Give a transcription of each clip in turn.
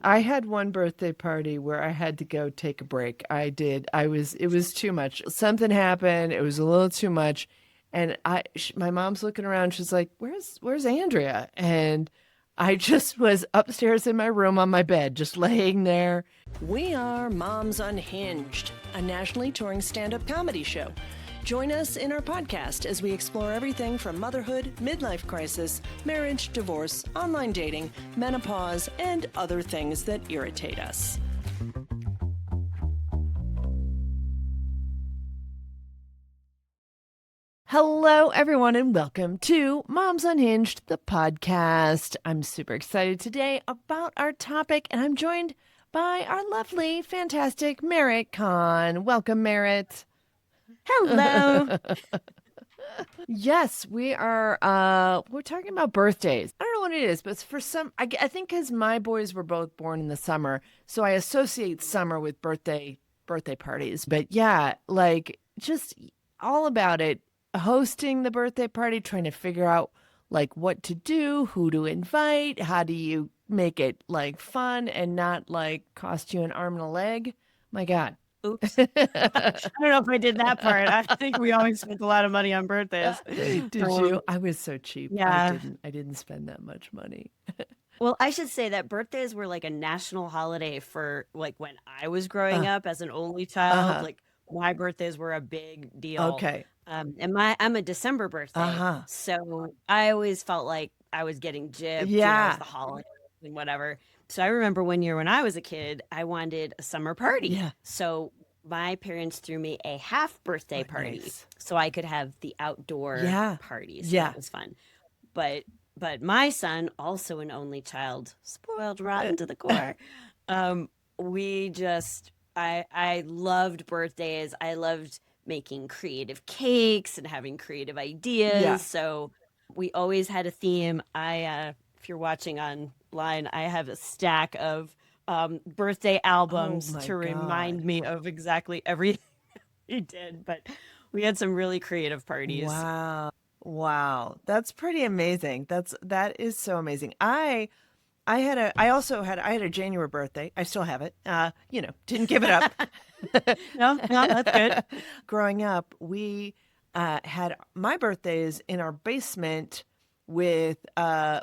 I had one birthday party where I had to go take a break. I did. It was too much. Something happened. It was a little too much. And my mom's looking around. She's like, where's Andrea? And I just was upstairs in my room on my bed, just laying there. We are Moms Unhinged, a nationally touring stand-up comedy show. Join us in our podcast as we explore everything from motherhood, midlife crisis, marriage, divorce, online dating, menopause, and other things that irritate us. Hello, everyone, and welcome to Moms Unhinged, the podcast. I'm super excited today about our topic, and I'm joined by our lovely, fantastic Merritt Kahn. Welcome, Merritt. Hello. Yes, we're talking about birthdays. I don't know what it is, but for some I think because my boys were both born in the summer, so I associate summer with birthday parties. But yeah, like just all about it, hosting the birthday party, trying to figure out like what to do, who to invite, how do you make it like fun and not like cost you an arm and a leg? My God. Oops. I don't know if I did that part. I think we always spent a lot of money on birthdays. Did you? I was so cheap. Yeah. I didn't spend that much money. Well, I should say that birthdays were like a national holiday for like when I was growing up as an only child. Uh-huh. Like my birthdays were a big deal. Okay. And I'm a December birthday, Uh-huh. so I always felt like I was getting gypped, as Yeah. the holiday and whatever. So I remember one year when I was a kid, I wanted a summer party. Yeah. So my parents threw me a half birthday Oh, party nice. so I could have the outdoor Yeah. party. So Yeah. that was fun. But my son, also an only child, spoiled rotten to the core. We just I loved birthdays. I loved making creative cakes and having creative Yeah. ideas. So we always had a theme. If you're watching online, I have a stack of birthday Oh albums my to God. remind me of exactly everything we did. But we had some really creative parties. Wow. Wow. That's pretty amazing. That is so amazing. I had a January birthday. I still have it. Didn't give it up. No, no, that's good. Growing up, we had my birthdays in our basement with my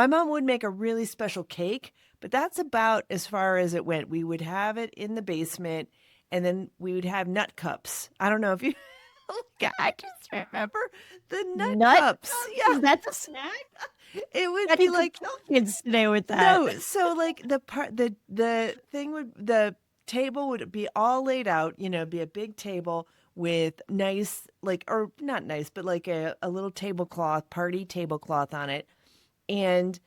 mom would make a really special cake, but that's about as far as it went. We would have it in the basement and then we would have nut cups. I don't know if you I just remember the nut Nut cups. cups? Yeah. Is that the snack? It would God, be you could like kill kids today with no, that. so like the table would be all laid out, be a big table with nice like or not nice, but like a little tablecloth, party tablecloth on it. And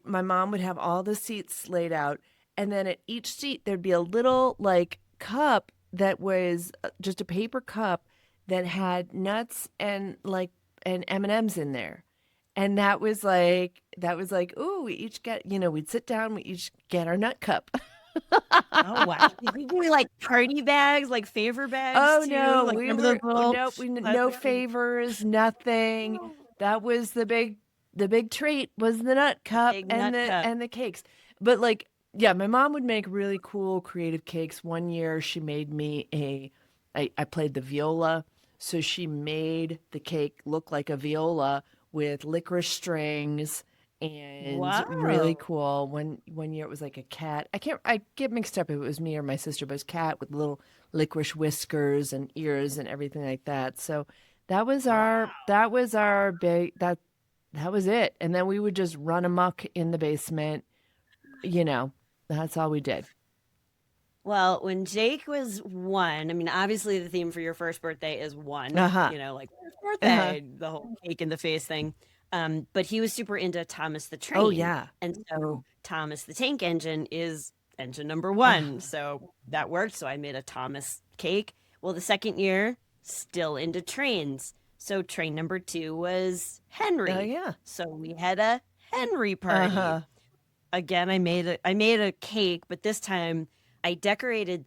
my mom would have all the seats laid out, and then at each seat there'd be a little like cup that was just a paper cup that had nuts and like and M&Ms in there. And that was like, ooh, we each get, we'd sit down, we each get our nut cup. Oh, wow. Did we do like party bags, like favor bags Oh too? no, Like remember those little nope, no plastic? favors, nothing. Oh, That was the big treat was the nut cup big nut cup. and the cakes. But like, yeah, my mom would make really cool creative cakes. One year she made me I played the viola, so she made the cake look like a viola with licorice strings and really Wow. cool. One year it was like a cat. I get mixed up if it was me or my sister, but it was cat with little licorice whiskers and ears and everything like that. So Wow. that was our big that was it. And then we would just run amok in the basement, you know. That's all we did. Well, when Jake was one, I mean, obviously the theme for your first birthday is one, Uh-huh. like first Uh-huh. birthday, the whole cake in the face thing. But he was super into Thomas the Oh Train. yeah. And so Thomas the Tank Engine is engine number Uh, one. So that worked. So I made a Thomas cake. Well, the second year, still into trains. So train number two was oh Henry. yeah. So we had a Henry party. Uh-huh. Again, I made a cake, but this time I decorated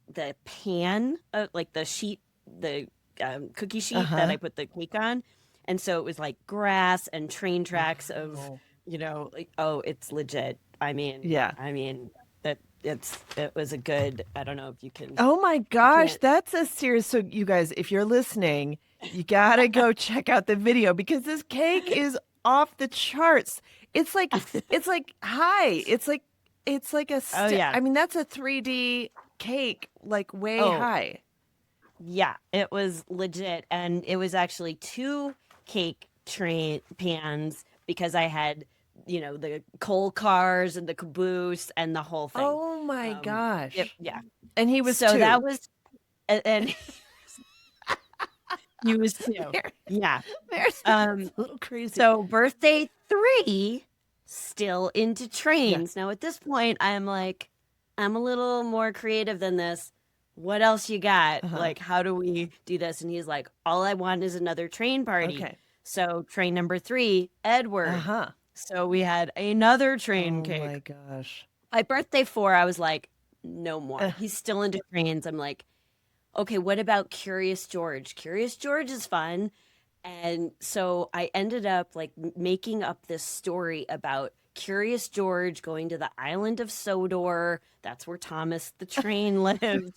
the pan, like the sheet, the cookie sheet that Uh-huh. I put the cake on, and so it was like grass and train tracks of, Wow. like, oh, it's legit. Yeah. I mean that it was a good. I don't know if you can. Oh my I gosh, can't. that's a serious. So you guys, if you're listening, you gotta go check out the video because this cake is off the charts. It's like high. It's like a Oh st yeah. I mean, that's a 3D cake, like way Oh high. yeah. It was legit, and it was actually two cake train pans because I had the coal cars and the caboose and the whole thing. Oh my gosh. Yeah. And he was So that two. was and he was two. There, Yeah. there's Um, a little crazy. so birthday three, still into Yeah. trains. Now at this point, I'm like, I'm a little more creative than this. What else you got? Uh-huh. Like, how do we do this? And he's like, all I want is another train party. Okay. So train number three, Edward. Uh-huh. So we had another train Oh my cake. gosh. By birthday four, I was like, no more. Uh, He's still into trains. I'm like, okay, what about Curious George? Curious George is fun. And so I ended up like making up this story about Curious George going to the island of Sodor. That's where Thomas the train lived.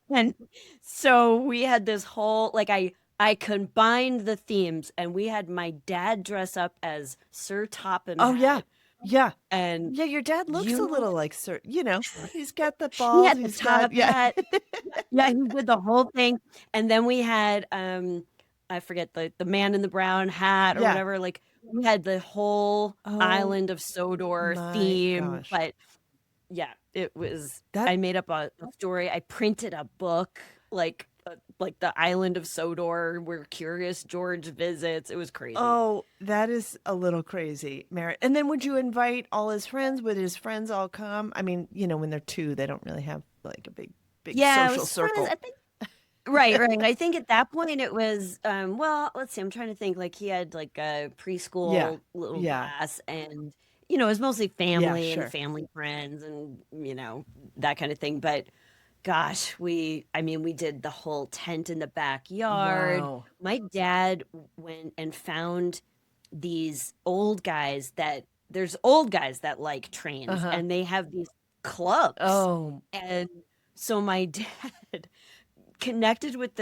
And so we had this whole like I combined the themes and we had my dad dress up as Sir Topham oh yeah. Hatt Yeah. and Yeah, your dad looks a you little like Sir, he's got the he balls, had the he's got top yeah. hat. Yeah, he did the whole thing. And then we had I forget the man in the brown hat or Yeah. whatever. Like we had the whole Oh island of Sodor my theme. gosh. But yeah, it was That I made up a story. I printed a book like the island of Sodor where Curious George visits. It was crazy. oh, that is a little crazy, Merritt. And then would you invite all his friends? Would his friends all come? I mean, when they're two, they don't really have like a big Yeah, it social was friends. circle. I think right. I think at that point it was well, let's see, I'm trying to think like he had like a Yeah. preschool little Yeah. class and it was mostly Yeah, family and sure. family friends and that kind of thing. But gosh, we did the whole tent in the backyard. Wow. My dad went and found these old guys that there's old guys that like trains Uh-huh. and they have these clubs. Oh, And so my dad connected with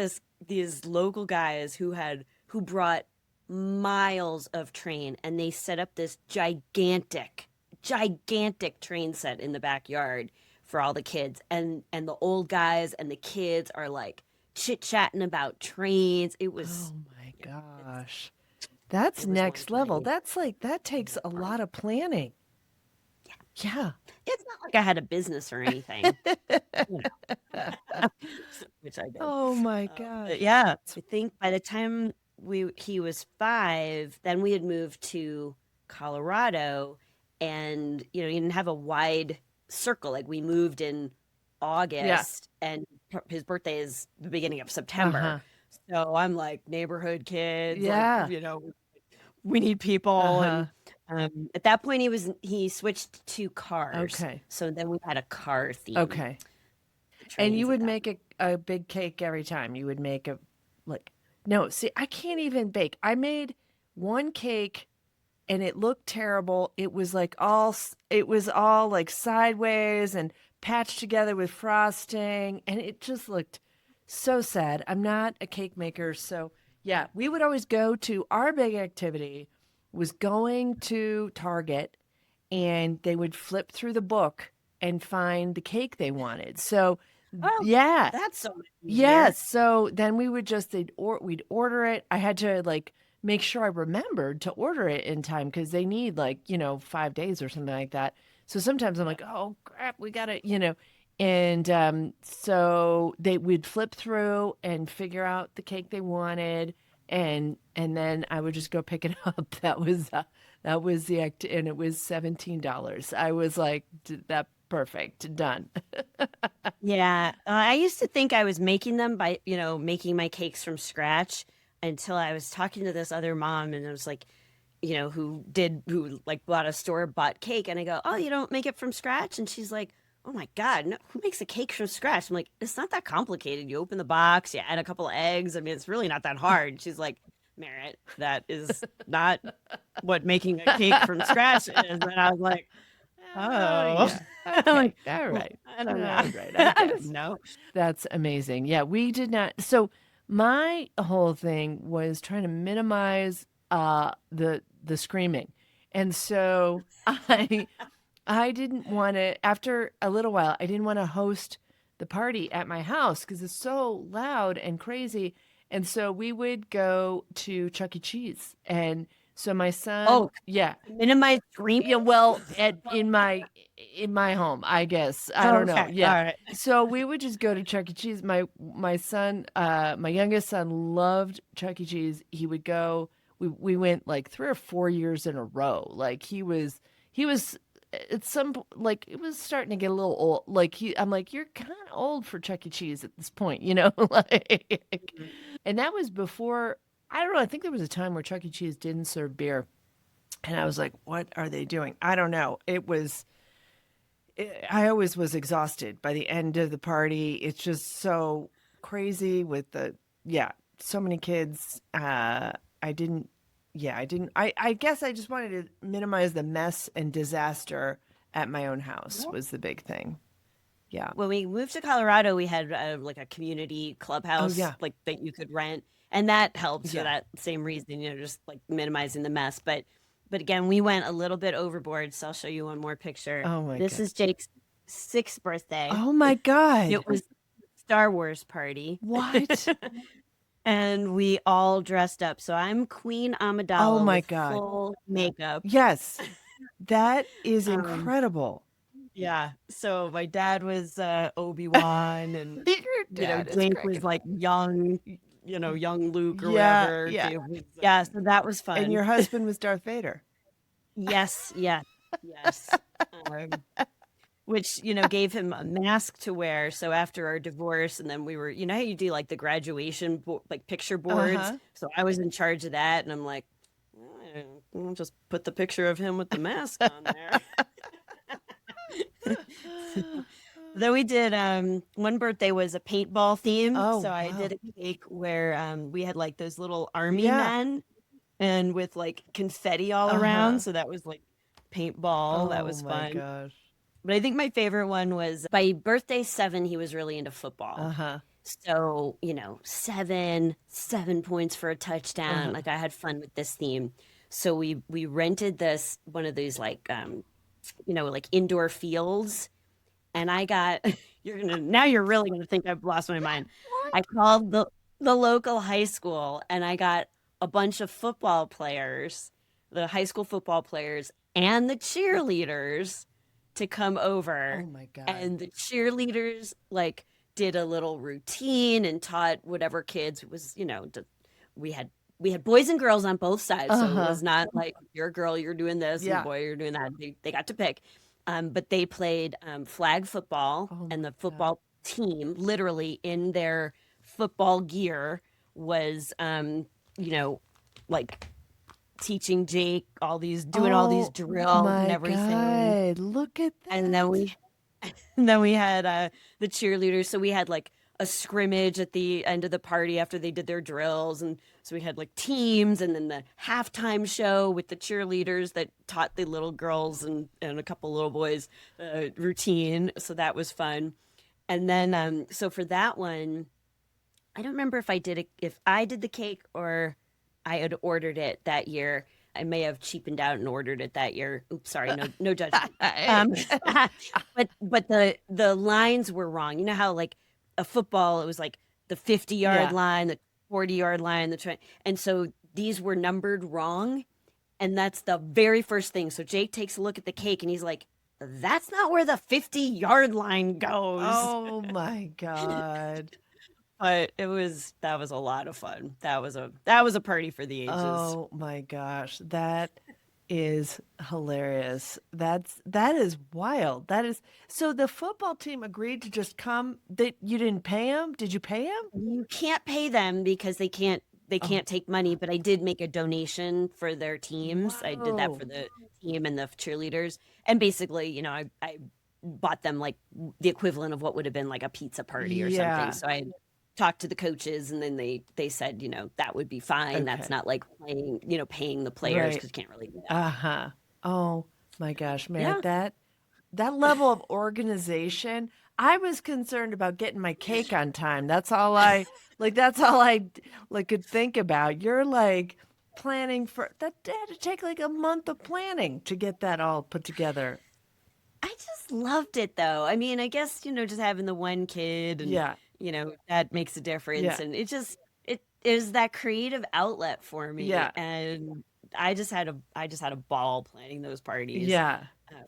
these local guys who brought miles of train and they set up this gigantic train set in the backyard for all the kids and the old guys and the kids are like chit-chatting about trains. It was oh my it's gosh. That's it was one of next level. my That's like that takes a fun. lot of planning. Yeah. It's not like I had a business or anything, you know, which I did. Oh my But gosh. yeah, I think by the time he was 5, then we had moved to Colorado, and he didn't have a wide circle. Like we moved in Yeah. August, and his birthday is the beginning of September. Uh-huh. So I'm like neighborhood kids, like Yeah. we need people, Uh-huh. and at that point he switched to cars. Okay. So then we had a car theme, Okay. And you trains and would that. make a big cake every time. You would make like, no, see, I can't even bake. I made one cake and it looked terrible. It was all like sideways and patched together with frosting. And it just looked so sad. I'm not a cake maker. So yeah, we would always go to our big activity was going to Target and they would flip through the book and find the cake they wanted. So, Oh, yeah. that's so much easier. Yes. So then we would just we'd order it. I had to like make sure I remembered to order it in time because they need like, 5 days or something like that. So sometimes I'm like, oh crap, we got to. And so they would flip through and figure out the cake they wanted, and then I would just go pick it up. That was the act, and it was $17. I was like, that perfect, done. Yeah, I used to think I was making them by, making my cakes from scratch until I was talking to this other mom and it was like, who like bought a store-bought cake and I go, "Oh, you don't make it from scratch?" And she's like, "Oh my God, no, who makes a cake from scratch?" I'm like, "It's not that complicated. You open the box, you add a couple of eggs. I mean, it's really not that hard." She's like, "Merritt, that is not what making a cake from scratch is." And I was like, Oh, yeah. I'm Okay. like, All "Well, right. I don't know. All right. I I don't guess. know." That's amazing. Yeah, we did not. So my whole thing was trying to minimize the screaming. And so I didn't want to, after a little while, I didn't want to host the party at my house because it's so loud and crazy. And so we would go to Chuck E. Cheese. And so my son, Oh, yeah, to minimize screaming? yeah, well, in my home, I guess. I Oh, don't know. okay. Yeah. All right. So we would just go to Chuck E. Cheese. My son, my youngest son loved Chuck E. Cheese. He would go. We went like 3 or 4 years in a row. Like he was at like it was starting to get a little old. Like I'm like, you're kind of old for Chuck E. Cheese at this point, like, Mhm. and that was before. I don't know. I think there was a time where Chuck E. Cheese didn't serve beer. And I was like, what are they doing? I don't know. I always was exhausted by the end of the party. It's just so crazy with yeah, so many kids. I didn't, yeah, I didn't, I guess I just wanted to minimize the mess and disaster at my own house was the big thing. Yeah. When we moved to Colorado, we had like a community Oh, clubhouse yeah. like that you could rent, and that helps for Yeah. that same reason, just like minimizing the mess. But again, we went a little bit overboard. So I'll show you one more picture. Oh, my This God. is Jake's sixth birthday. Oh, my God. It was Star Wars party. What? And we all dressed up. So I'm Queen Oh, Amidala my with God. full makeup. Yes. That is Um, incredible. yeah. So my dad was Obi-Wan, and Your dad is Jake was cracking. like young, young Luke or Yeah, whatever. yeah. Yeah, so that was And fun. your husband was Darth Vader. Yes, yes, yes. Um, which, gave him a mask to wear. So after our divorce, and then we were, how you do like the graduation, like picture boards. Uh-huh. So I was in charge of that. And I'm like, I'll just put the picture of him with the mask on there. Then we did one birthday was a paintball theme. Oh, So I did wow. a cake where we had like those little army Yeah. men and with like confetti all around. Uh-huh. So that was like paintball. That Oh was my fun. gosh. But I think my favorite one was by birthday 7, he was really into football. Uh-huh. So, 7 points for a touchdown. Uh-huh. Like I had fun with this theme. So we rented this one of these like like indoor fields, and I got now you're really gonna think I've lost my mind. I called the local high school, and I got a bunch of football players, the high school football players and the cheerleaders to come Oh over. my God. And the cheerleaders like did a little routine and taught whatever kids was, we had we had boys and girls on both sides. So it Uh-huh. was not like you're a girl, you're doing this, and a Yeah. boy, you're doing that. They got to pick. But they played flag football, Oh and my the God. football team, literally in their football gear, was, like teaching Jake doing all these Oh drills and my everything. God. Look at And that. then we had the cheerleaders. So we had like a scrimmage at the end of the party after they did their drills, and so we had like teams, and then the halftime show with the cheerleaders that taught the little girls and a couple little boys routine. So that was fun. And then so for that one, I don't remember if I did the cake or I had ordered it that year. I may have cheapened out and ordered it that year. Oops, sorry, no judgment. Hey. Um, but the lines were wrong. You know how like a football, it was like the 50-yard Yeah. line, the 40-yard line, and so these were numbered wrong, and that's the very first thing. So Jake takes a look at the cake and he's like, "That's not where the 50-yard line goes." Oh my God. But that was a lot of fun. That was a party for the ages. Oh my gosh. That is hilarious. That is wild. That is so the football team agreed to just come. You didn't pay them? Did you pay them? You can't pay them because they Oh, can't take money, but I did make a donation for their teams. I did that whoa. for the team and the cheerleaders. And basically, I bought them like the equivalent of what would have been like a pizza party or something. Yeah. So I talked to the coaches, and then they said, that would be fine. That's Okay. not like paying the players, Right. because you can't really do that. Uh-huh. Oh my gosh, man, Yeah. that that level of organization. I was concerned about getting my cake on time. That's all I like could think about. You're like planning for that had to take like a month of planning to get that all put together. I just loved it though. I mean, I guess, just having the one kid and, Yeah. that makes a difference. Yeah. And it is that creative outlet for me. Yeah. And I just had a ball planning those parties. Yeah.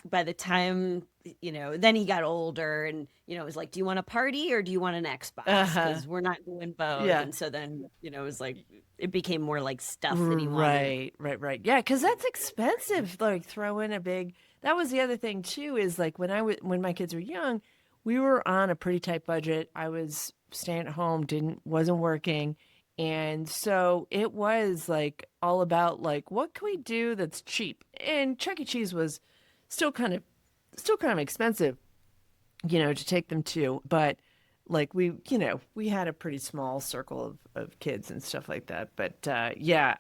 By the time, then he got older and, it was like, do you want a party or do you want an Xbox? Uh-huh. Because we're not doing both. Yeah. And so then, it was like, it became more like stuff that he wanted. Right, right, right. Yeah, because that's expensive. Like throw in a big. That was the other thing too. Is like when my kids were young, we were on a pretty tight budget. I was staying at home, wasn't working, and so it was like all about like what can we do that's cheap. And Chuck E. Cheese was still kind of still kind of expensive, to take them to. But like we had a pretty small circle of kids and stuff like that. But yeah,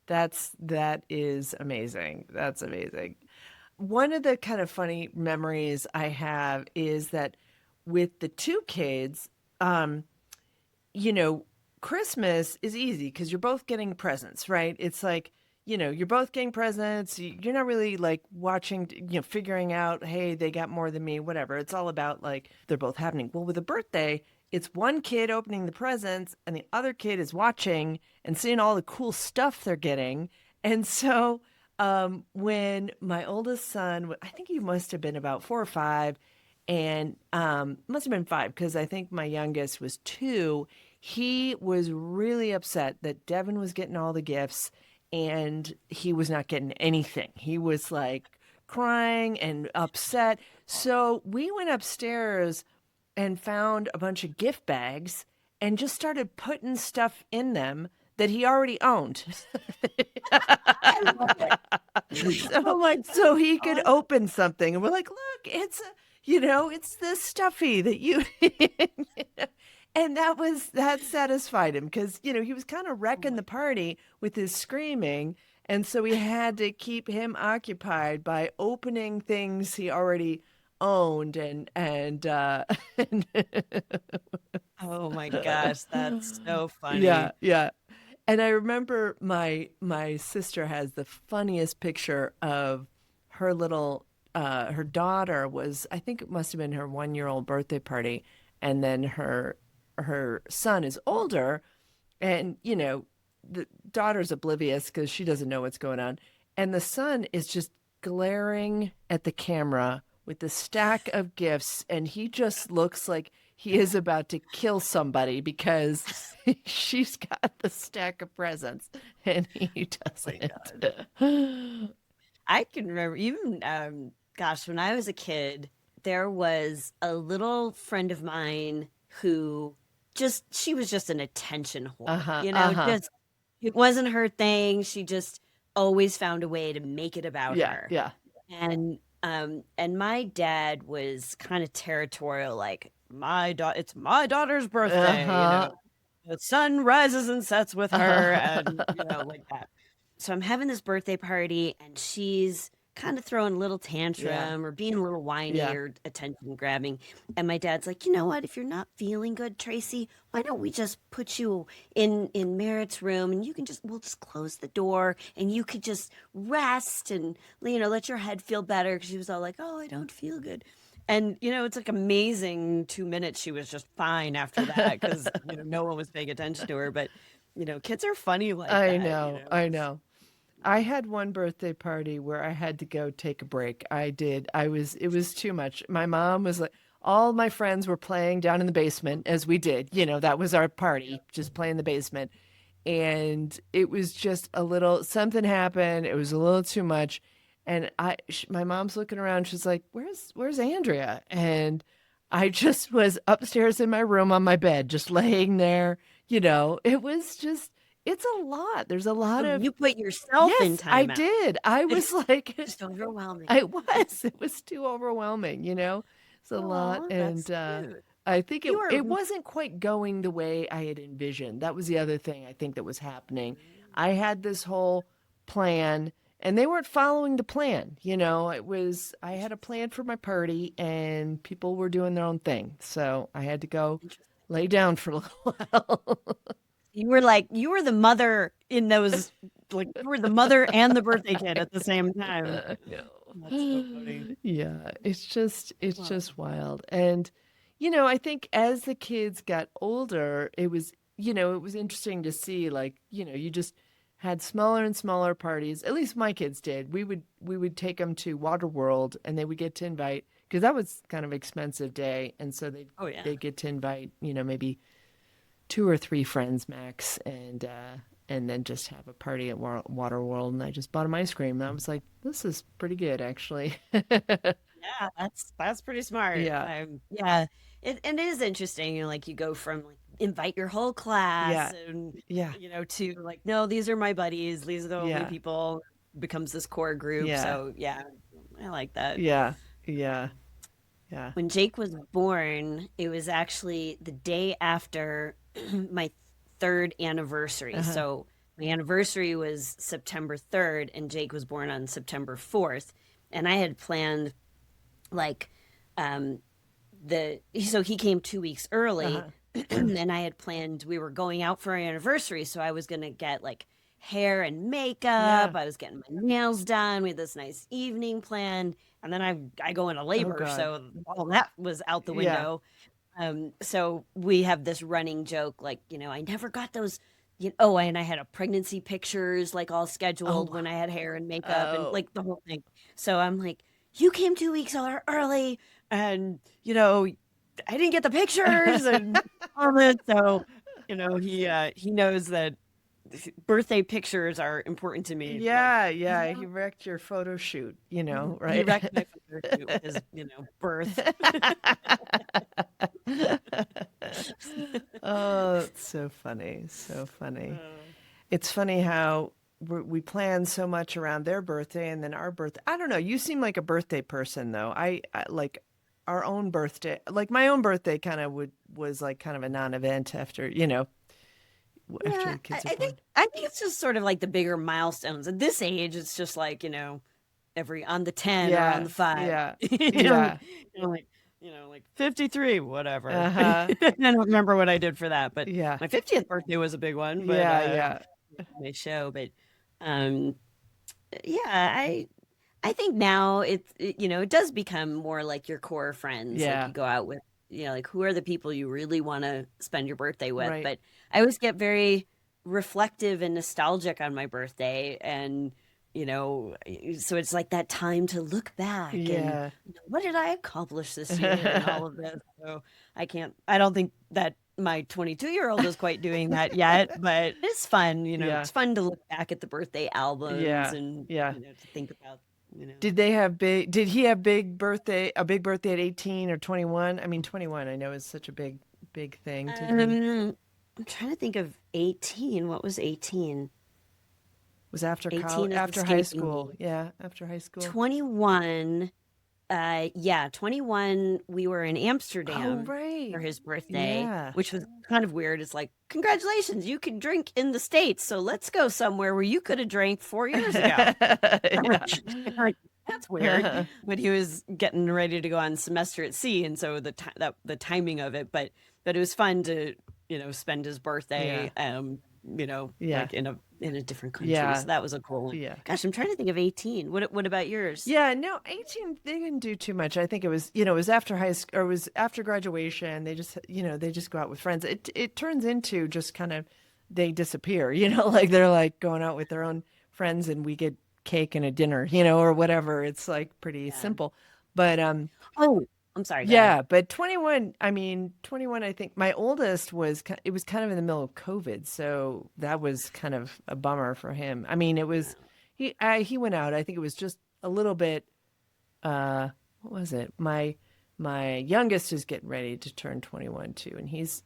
that is amazing. That's amazing. One of the kind of funny memories I have is that with the two kids, um, you know, Christmas is easy because you're both getting presents, right? It's like, you're both getting presents. You're not really like watching, figuring out, hey, they got more than me, whatever. It's all about like they're both happening. Well, with a birthday, it's one kid opening the presents and the other kid is watching and seeing all the cool stuff they're getting. And so when my oldest son, I think he must have been about 4 or 5, and must have been 5 because I think my youngest was 2. He was really upset that Devin was getting all the gifts and he was not getting anything. He was like crying and upset. So we went upstairs and found a bunch of gift bags and just started putting stuff in them that he already owned. I love it. Oh so my so he could God. open something and we're like, look, it's this stuffy that you and that satisfied him because he was kind of Oh wrecking my the party with his screaming, and so we had to keep him occupied by opening things he already owned and and Oh my gosh, that's so yeah, funny. yeah. And I remember my sister has the funniest picture of her little her daughter was, I think it must have been her 1-year-old birthday party, and then her son is older, and the daughter's oblivious because she doesn't know what's going on, and the son is just glaring at the camera with the stack of gifts, and he just looks like he is about to kill somebody because she's got the stack of presents and he Oh my doesn't. God. I can remember even gosh, when I was a kid, there was a little friend of mine who she was just an attention whore. Uh-huh, uh-huh. Just it wasn't her thing. She just always found a way to make it about Yeah, her. yeah. And my dad was kind of territorial, like it's my daughter's birthday, Uh-huh, the sun rises and sets with her, uh-huh. and like that. So I'm having this birthday party, and she's kind of throwing a little Yeah, tantrum or being a little whiny yeah. or attention grabbing. And my dad's like, you know what? If you're not feeling good, Tracy, why don't we just put you in Merritt's room, and we'll just close the door, and you could just rest and let your head feel better. Because she was all like, oh, I don't feel good. And it's like amazing 2 minutes she was just fine after that because no one was paying attention to her. But kids are funny like I that. know, I know. I had one birthday party where I had to go take a break. I did. It was too much. My mom was like, all my friends were playing down in the basement as we did. That was our party, just play in the basement. And it was just a little, something happened. It was a little too much. And my mom's looking around. She's like, where's Andrea? And I just was upstairs in my room on my bed, just laying there. It was just, it's a lot. There's a lot So of, you put yourself in yes, I timeout. did. I was like, Just overwhelming. it was too overwhelming. It's a lot. Oh, And that's cute. I think You are it wasn't quite going the way I had envisioned. That was the other thing I think that was happening. I had this whole plan and they weren't following the plan. I had a plan for my party and people were doing their own thing. So I had to go Interesting. lay down for a little while. You were the mother in those, like you were the mother and the birthday kid at the same time. That's so funny. No. Yeah, it's just Wow. wild. And I think as the kids got older, it was interesting to see, like, you just had smaller and smaller parties. At least my kids did. We would take them to Water World and they would get to invite, because that was kind of expensive day, and so they Oh yeah. they get to invite, maybe two or three friends max, and then just have a party at Water World. And I just bought them ice cream. And I was like, this is pretty good, actually. Yeah, that's pretty smart. Yeah, Yeah, and it is interesting. Like you go from like invite your whole class yeah, and yeah, to like no, these are my buddies. These are the only yeah, people. Becomes this core group. yeah, So yeah, I like that. yeah, yeah, yeah. When Jake was born, it was actually the day after my third anniversary. Uh-huh. So my anniversary was September 3rd, and Jake was born on September 4th. And I had planned like um so he came 2 weeks early Uh-huh. and I had planned we were going out for our anniversary, so I was gonna get like hair and Yeah. makeup. I was getting my nails done. We had this nice evening planned, and then I go into Oh labor, God. so all that was out the Yeah. window. So we have this running joke, like, I never got those. Oh, and I had a pregnancy pictures like all scheduled Oh. when I had hair and makeup and Oh. like the whole thing. So I'm like, you came 2 weeks early, and I didn't get the pictures and all this. So he knows that birthday pictures are important to me. Like Yeah, yeah. He wrecked your photo shoot, he right? wrecked my photo shoot with his birth. Oh, it's so funny. So funny. Uh, It's funny how we plan so much around their birthday and then our birthday. I don't know. You seem like a birthday person, though. I like our own birthday. Like my own birthday kind of was like kind of a non-event after Yeah, the I, kids are I born. think I think it's just sort of like the bigger milestones. At this age, it's just like, every on the 10 or on Yeah, the 5. yeah, You know, yeah. like, like 53, whatever. I Uh-huh. don't remember what I did for that, but Yeah, my 50th birthday was a big one, but yeah, yeah, my show, but um yeah, I think now it does become more like your core friends, like yeah. you go out with, like who are the people you really want to spend your birthday with. Right. But I always get very reflective and nostalgic on my birthday, and so it's like that time to look back and Yeah. what did I accomplish this year and all of this. So I don't think that my 22-year-old is quite doing that yet, but it's fun. Yeah. It's fun to look back at the birthday albums Yeah. and Yeah. to think about you know Did he have a big birthday at 18 or 21? I mean, 21 I know is such a big thing. Did he I'm trying to think of 18. What was 18? was after college, 18 is after high escaping school. me. Yeah, after high school. 21. Yeah, 21. We were in Oh, Amsterdam right. for his birthday, Yeah. which was kind of weird. It's like, congratulations, you can drink in the States. So let's go somewhere where you could have drank 4 years ago. Yeah. Like, that's weird. But he was getting ready to go on semester at sea, and so the timing of it, but it was fun to spend his Yeah. birthday, Yeah. like in a different country. Yeah. So that was a cool one. Yeah. Gosh, I'm trying to think of 18. What about yours? Yeah, no, 18, they didn't do too much. I think it was after high school, or it was after graduation. They just go out with friends. It turns into just kind of they disappear, like they're like going out with their own friends and we get cake and a dinner, or whatever. It's like pretty Yeah. simple. But Oh, I'm sorry. Go ahead. yeah, but 21, I mean, 21, I think my oldest it was kind of in the middle of COVID, so that was kind of a bummer for him. I mean, it was he went out. I think it was just a little bit what was it? My youngest is getting ready to turn 21 too, and he's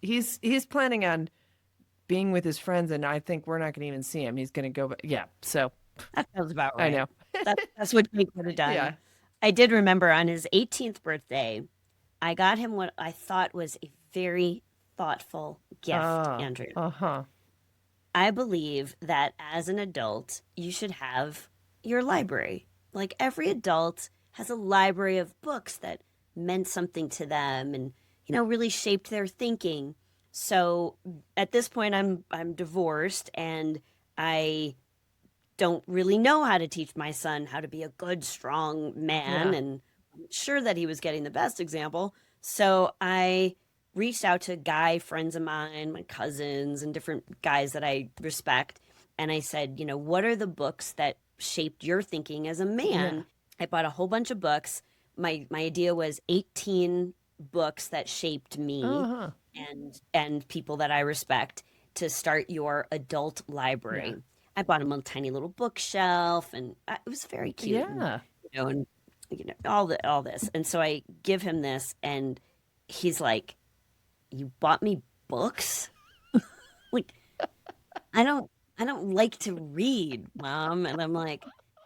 planning on being with his friends, and I think we're not going to even see him. He's going to go yeah, so That sounds about I right. know. That's what Jake would have done. Yeah. I did remember on his 18th birthday, I got him what I thought was a very thoughtful gift, Oh, Andrew. uh-huh. I believe that as an adult, you should have your library. Like every adult has a library of books that meant something to them and, really shaped their thinking. So at this point I'm divorced and I don't really know how to teach my son how to be a good, strong man. Yeah. And I'm sure that he was getting the best example. So I reached out to guy friends of mine, my cousins, and different guys that I respect. And I said, what are the books that shaped your thinking as a Yeah. man? I bought a whole bunch of books. My idea was 18 books that shaped me Uh-huh. and people that I respect to start your adult Yeah. library. I bought him a tiny little bookshelf, and it was very cute, and Yeah. and all this. And so I give him this, and he's like, "You bought me books? Like, I don't, I don't like to read, Mom." And I'm like,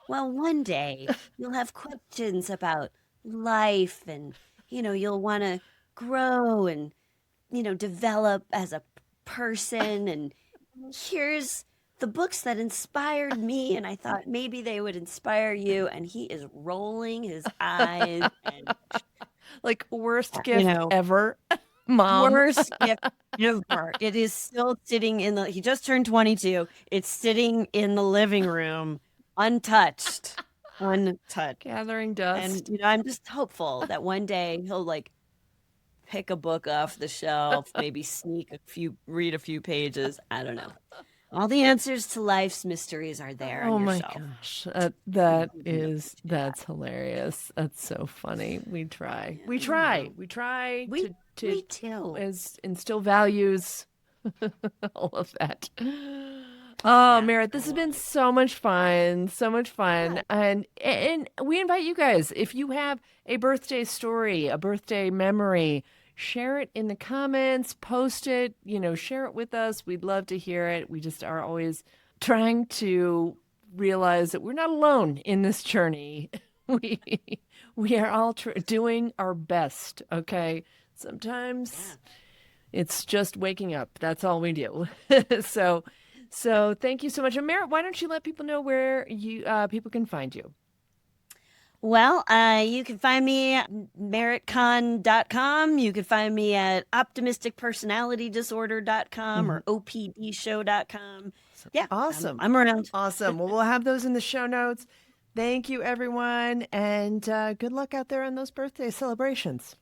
"Well, one day you'll have questions about life, and you'll want to grow and develop as a person. And here's the books that inspired me. And I thought maybe they would inspire you." And he is rolling his eyes and, Like worst you gift know, ever, Mom. worst gift ever. It is still sitting he just turned 22. It's sitting in the living room, untouched, untouched. Gathering And, dust. I'm just hopeful that one day he'll like pick a book off the shelf, maybe read a few pages. I don't know. All the answers to life's mysteries are there on Oh your my shelf. gosh. You can never do that. That's hilarious. That's so funny. We try. We I try. know. We try We to we do. as instill values, all of that. Oh, Yeah, Merritt, I this has love been it. so much fun. So much fun. Yeah. And we invite you guys, if you have a birthday story, a birthday memory, share it in the comments, post it, share it with us. We'd love to hear it. We just are always trying to realize that we're not alone in this journey. We we are all doing our best, okay? Yeah. Sometimes it's just waking up. That's all we do. so so thank you so much. And Merritt, why don't you let people know where people can find you? Well, you can find me at meritcon.com. You can find me at optimisticpersonalitydisorder.com Mhm. or opdshow.com. Yeah, Awesome. I'm around. Awesome. Well, we'll have those in the show notes. Thank you, everyone. And good luck out there on those birthday celebrations.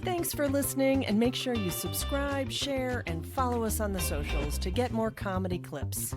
Thanks for listening, and make sure you subscribe, share, and follow us on the socials to get more comedy clips.